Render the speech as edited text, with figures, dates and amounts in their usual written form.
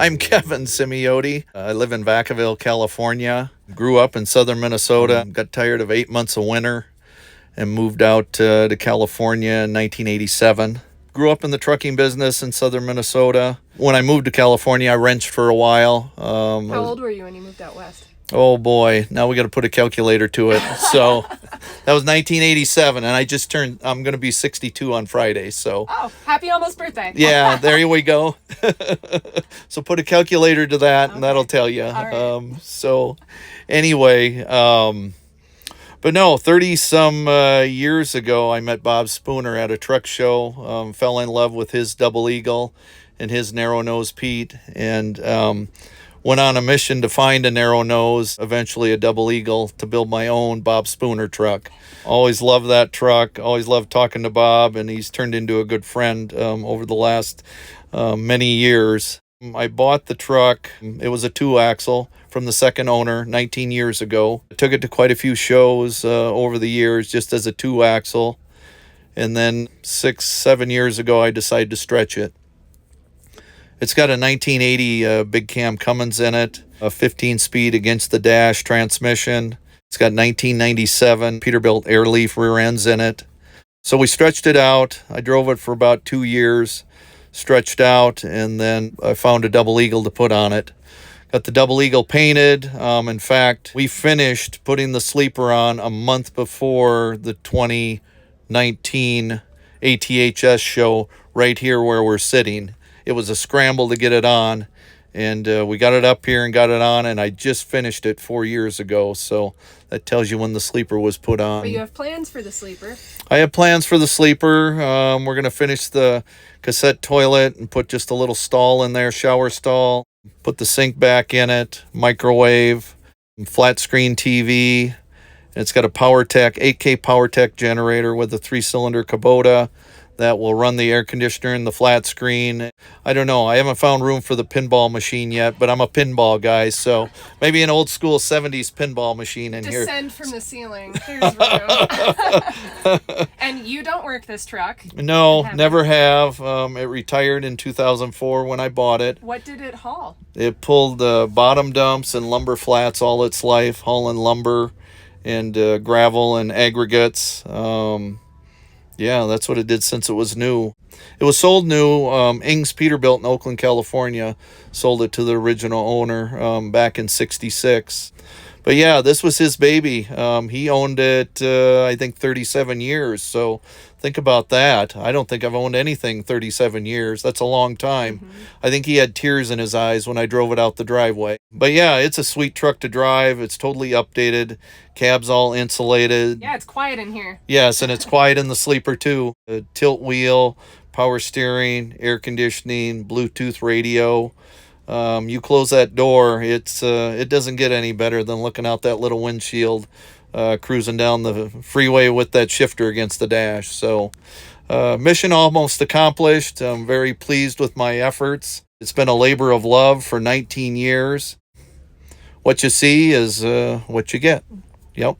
I'm Kevin Cimmiyotti. I live in Vacaville, California. Grew up in southern Minnesota. Got tired of 8 months of winter and moved out to California in 1987. Grew up in the trucking business in southern Minnesota. When I moved to California, I wrenched for a while. How old were you when you moved out west? Oh boy, now we got to put a calculator to it. So that was 1987, and I'm going to be 62 on Friday. So Oh, happy almost birthday. yeah, there we go. So put a calculator to that, and that'll tell you. All right. So anyway, but no, 30 some years ago, I met Bob Spooner at a truck show, fell in love with his Double Eagle and his narrow nose Pete, and went on a mission to find a narrow nose, eventually a Double Eagle, to build my own Bob Spooner truck. Always loved that truck, always loved talking to Bob, and he's turned into a good friend over the last many years. I bought the truck. It was a 2-axle from the second owner 19 years ago. I took it to quite a few shows over the years just as a 2-axle. And then 6-7 years ago, I decided to stretch it. It's got a 1980 Big Cam Cummins in it, a 15-speed against the dash transmission. It's got 1997 Peterbilt air leaf rear ends in it. So we stretched it out. I drove it for about 2 years, stretched out, and then I found a Double Eagle to put on it. Got the Double Eagle painted. In fact, we finished putting the sleeper on a month before the 2019 ATHS show right here where we're sitting. It was a scramble to get it on, and we got it up here and got it on, and I just finished it 4 years ago, so that tells you when the sleeper was put on. But you have plans for the sleeper. I have plans for the sleeper. We're going to finish the cassette toilet and put just a little stall in there, shower stall, put the sink back in it, microwave, flat screen TV. And it's got a PowerTech, 8K PowerTech generator with a 3-cylinder Kubota that will run the air conditioner and the flat screen. I don't know. I haven't found room for the pinball machine yet, but I'm a pinball guy, so maybe an old school 70s pinball machine in here. Descend from the ceiling. There's room. And you don't work this truck. No, never have. It retired in 2004 when I bought it. What did it haul? It pulled bottom dumps and lumber flats all its life, hauling lumber and gravel and aggregates. Yeah, that's what it did since it was new. It was sold new. Ings Peterbilt in Oakland, California, sold it to the original owner back in '66. But yeah, this was his baby. He owned it, I think, 37 years. So think about that. I don't think I've owned anything 37 years. That's a long time. Mm-hmm. I think he had tears in his eyes when I drove it out the driveway. But yeah, it's a sweet truck to drive. It's totally updated. Cab's all insulated. Yeah, it's quiet in here. Yes, and it's quiet in the sleeper too. A tilt wheel, power steering, air conditioning, Bluetooth radio. You close that door, it doesn't get any better than looking out that little windshield, cruising down the freeway with that shifter against the dash. So mission almost accomplished. I'm very pleased with my efforts. It's been a labor of love for 19 years. What you see is what you get. Yep.